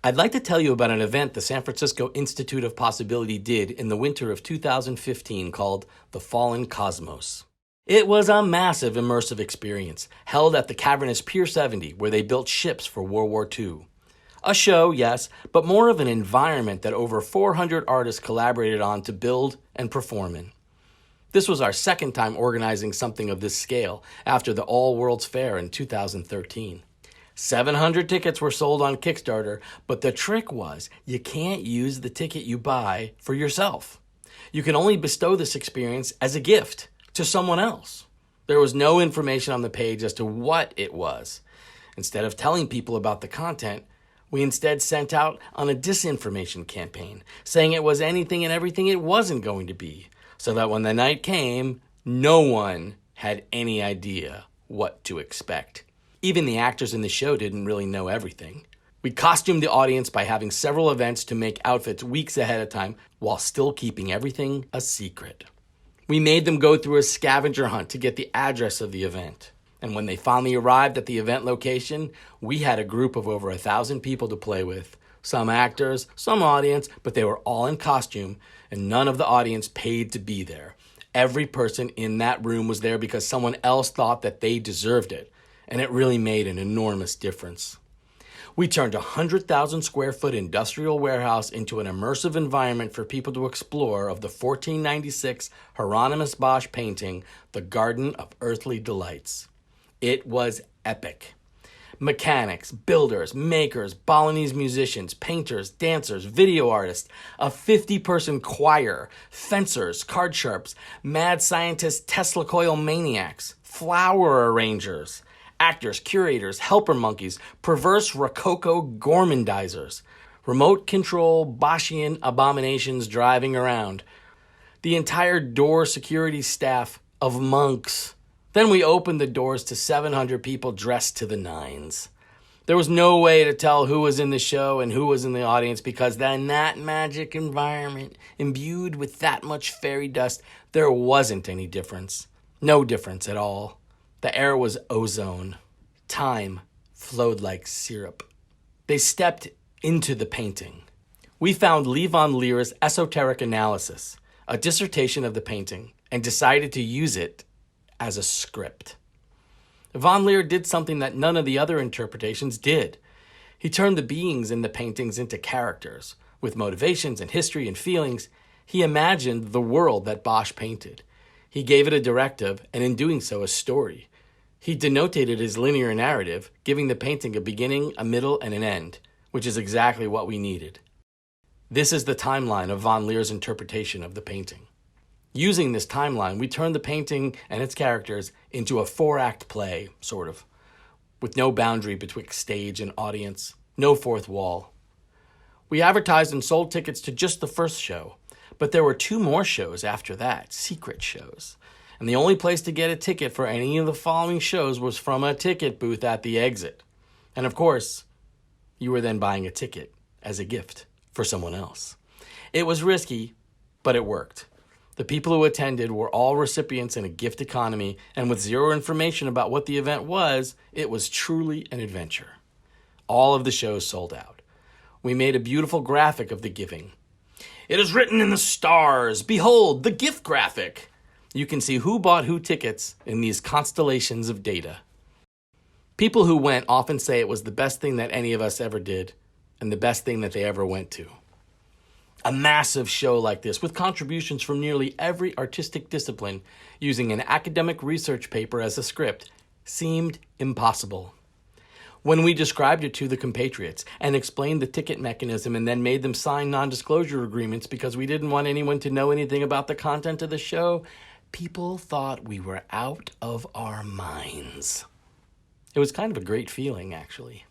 I'd like to tell you about an event the San Francisco Institute of Possibility did in the winter of 2015 called The Fallen Cosmos. It was a massive immersive experience held at the cavernous Pier 70 where they built ships for World War II. A show, yes, but more of an environment that over 400 artists collaborated on to build and perform in. This was our second time organizing something of this scale after the All World's Fair in 2013. 700 tickets were sold on Kickstarter, but the trick was you can't use the ticket you buy for yourself. You can only bestow this experience as a gift to someone else. There was no information on the page as to what it was. Instead of telling people about the content, we instead sent out on a disinformation campaign, saying it was anything and everything it wasn't going to be, so that when the night came, no one had any idea what to expect. Even the actors in the show didn't really know everything. We costumed the audience by having several events to make outfits weeks ahead of time while still keeping everything a secret. We made them go through a scavenger hunt to get the address of the event. And when they finally arrived at the event location, we had a group of over 1,000 people to play with. Some actors, some audience, but they were all in costume, and none of the audience paid to be there. Every person in that room was there because someone else thought that they deserved it, and it really made an enormous difference. We turned a 100,000 square foot industrial warehouse into an immersive environment for people to explore of the 1496 Hieronymus Bosch painting, The Garden of Earthly Delights. It was epic. Mechanics, builders, makers, Balinese musicians, painters, dancers, video artists, a 50-person choir, fencers, card sharps, mad scientists, Tesla coil maniacs, flower arrangers, actors, curators, helper monkeys, perverse Rococo gormandizers, remote control Boschian abominations driving around, the entire door security staff of monks. Then we opened the doors to 700 people dressed to the nines. There was no way to tell who was in the show and who was in the audience because in that magic environment, imbued with that much fairy dust, there wasn't any difference. No difference at all. The air was ozone. Time flowed like syrup. They stepped into the painting. We found Lee von Leer's Esoteric Analysis, a dissertation of the painting, and decided to use it as a script. Von Leer did something that none of the other interpretations did. He turned the beings in the paintings into characters, with motivations and history and feelings. He imagined the world that Bosch painted. He gave it a directive, and in doing so, a story. He denotated his linear narrative, giving the painting a beginning, a middle, and an end, which is exactly what we needed. This is the timeline of von Leer's interpretation of the painting. Using this timeline, we turned the painting and its characters into a 4-act play, sort of, with no boundary betwixt stage and audience, no fourth wall. We advertised and sold tickets to just the first show, but there were 2 more shows after that, secret shows. And the only place to get a ticket for any of the following shows was from a ticket booth at the exit. And of course, you were then buying a ticket as a gift for someone else. It was risky, but it worked. The people who attended were all recipients in a gift economy, and with zero information about what the event was, it was truly an adventure. All of the shows sold out. We made a beautiful graphic of the giving. It is written in the stars, behold, the gift graphic. You can see who bought who tickets in these constellations of data. People who went often say it was the best thing that any of us ever did, and the best thing that they ever went to. A massive show like this, with contributions from nearly every artistic discipline, using an academic research paper as a script, seemed impossible. When we described it to the compatriots and explained the ticket mechanism and then made them sign non-disclosure agreements because we didn't want anyone to know anything about the content of the show, people thought we were out of our minds. It was kind of a great feeling, actually.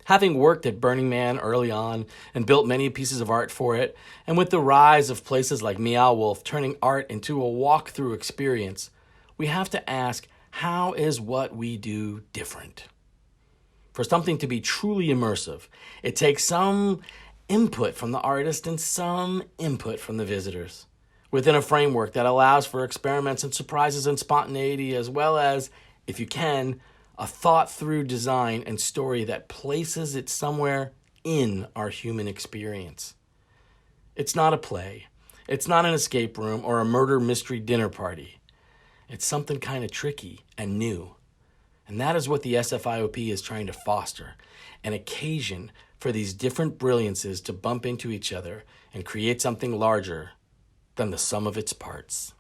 Having worked at Burning Man early on and built many pieces of art for it, and with the rise of places like Meow Wolf turning art into a walk-through experience, we have to ask, how is what we do different? For something to be truly immersive, it takes some input from the artist and some input from the visitors, within a framework that allows for experiments and surprises and spontaneity, as well as, if you can, a thought-through design and story that places it somewhere in our human experience. It's not a play. It's not an escape room or a murder mystery dinner party. It's something kind of tricky and new. And that is what the SFIOP is trying to foster, an occasion for these different brilliances to bump into each other and create something larger than the sum of its parts.